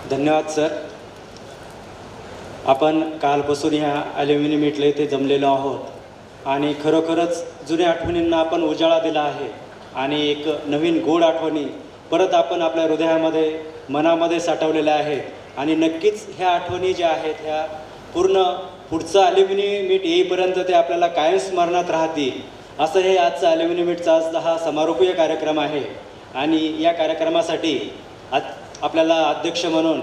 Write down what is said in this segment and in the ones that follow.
धन्यवाद सर. आपण कालपासून ह्या ॲल्युमिनियम मीटला इथे जमलेलो आहोत आणि खरोखरच जुन्या आठवणींना आपण उजाळा दिला आहे आणि एक नवीन गोड आठवणी परत आपण आपल्या हृदयामध्ये मनामध्ये साठवलेल्या आहेत आणि नक्कीच ह्या आठवणी ज्या आहेत ह्या पूर्ण पुढचं ॲल्युमिनियम मीट येईपर्यंत ते आपल्याला कायम स्मरणात राहतील. असं हे आजचं ॲल्युमिनियम मीटचा आज हा समारोपीय कार्यक्रम आहे आणि या कार्यक्रमासाठी आज आपल्याला अध्यक्ष म्हणून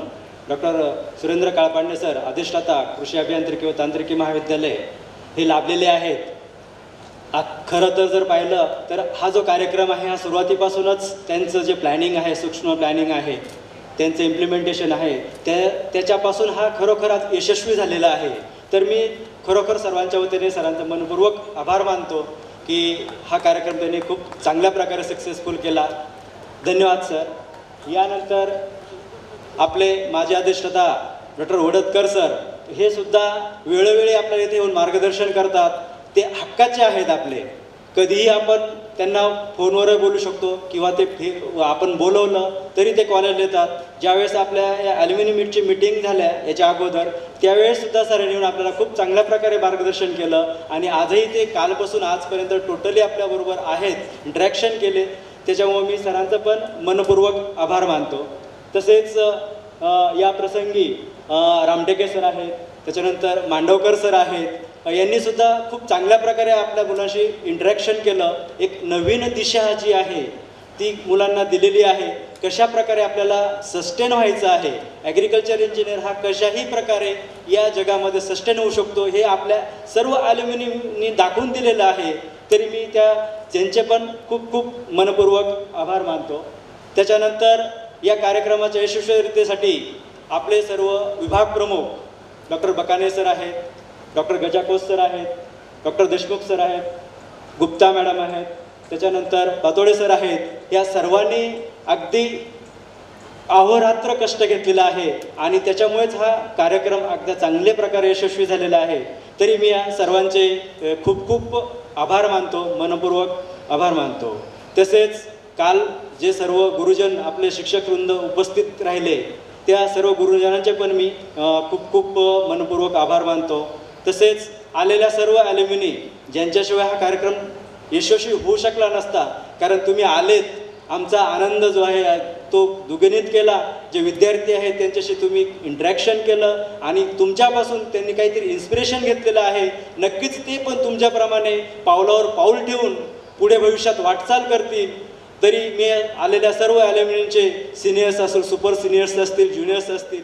डॉक्टर सुरेंद्र काळपांडे सर, अधिष्ठाता कृषी अभियांत्रिकी व तांत्रिकी महाविद्यालय हे लाभलेले आहेत. खरं तर जर पाहिलं तर हा जो कार्यक्रम आहे हा सुरुवातीपासूनच त्यांचं जे प्लॅनिंग आहे, सूक्ष्म प्लॅनिंग आहे, त्यांचं इम्प्लिमेंटेशन आहे, त्याच्यापासून हा खरोखर आज यशस्वी झालेला आहे. तर मी खरोखर सर्वांच्या वतीने सरांचा मनपूर्वक आभार मानतो की हा कार्यक्रम त्यांनी खूप चांगल्या प्रकारे सक्सेसफुल केला. धन्यवाद सर. यानंतर आपले माजी अधिष्ठाता डॉक्टर वडदकर सर हे सुद्धा वेळोवेळी आपल्याला इथे येऊन मार्गदर्शन करतात. ते हक्काचे आहेत आपले. कधीही आपण त्यांना फोनवर बोलू शकतो किंवा आपण बोलवलं तरी ते कॉलेज येतात. ज्यावेळेस आपल्या या ॲल्युमिनियम मीटची मीटिंग झाल्या याच्या अगोदर त्यावेळेससुद्धा सरांनी येऊन आपल्याला खूप चांगल्या प्रकारे मार्गदर्शन केलं आणि आजही ते कालपासून आजपर्यंत टोटली आपल्याबरोबर आहेत, इंटरॅक्शन केले. त्याच्यामुळे मी सरांचं पण मनपूर्वक आभार मानतो. तसेच या प्रसंगी रामटेके सर आहेत, त्याच्यानंतर मांडवकर सर आहेत, यांनीसुद्धा खूप चांगल्या प्रकारे आपल्या मुलांशी इंटरॅक्शन केलं. एक नवीन दिशा जी आहे ती मुलांना दिलेली आहे. कशा प्रकारे आपल्याला सस्टेन व्हायचं आहे, ॲग्रिकल्चर इंजिनियर हा कशाही प्रकारे या जगामध्ये सस्टेन होऊ शकतो हे आपल्या सर्व ॲल्युमिनियमनी दाखवून दिलेलं आहे. तरी मी त्यांचे पण खूप खूप मनपूर्वक आभार मानतो. त्याच्यानंतर या कार्यक्रमाच्या यशस्वीरितेसाठी आपले सर्व विभाग प्रमुख डॉक्टर बकाने सर आहेत, डॉक्टर गजाकोस सर आहेत, डॉक्टर देशमुख सर आहेत, गुप्ता मॅडम आहेत, त्याच्यानंतर पातोडे सर आहेत. या सर्वांनी अगदी अहोरात्र कष्ट घेतलेलं आहे आणि त्याच्यामुळेच हा कार्यक्रम अगदी चांगल्या प्रकारे यशस्वी झालेला आहे. तरी मी या सर्वांचे खूप खूप आभार मानतो, मनपूर्वक आभार मानतो. तसेच काल जे सर्व गुरुजन आपले शिक्षकवृंद उपस्थित राहिले त्या सर्व गुरुजनांचे पण मी खूप खूप मनपूर्वक आभार मानतो. तसेच आलेल्या सर्व ॲल्युमिनी ज्यांच्याशिवाय हा कार्यक्रम यशस्वी होऊ शकला नसता, कारण तुम्ही आलेत, आमचा आनंद जो आहे तो दुगणित केला. जे विद्यार्थी आहेत त्यांच्याशी तुम्ही इंटरॅक्शन केलं आणि तुमच्यापासून त्यांनी काहीतरी इन्स्पिरेशन घेतलेलं आहे. नक्कीच ते पण तुमच्याप्रमाणे पावलावर पाऊल ठेवून पुढे भविष्यात वाटचाल करतील. तरी मी आलेल्या सर्व ॲल्युमिनीचे सिनियर्स असतील, सुपर सिनियर्स असतील, ज्युनियर्स असतील,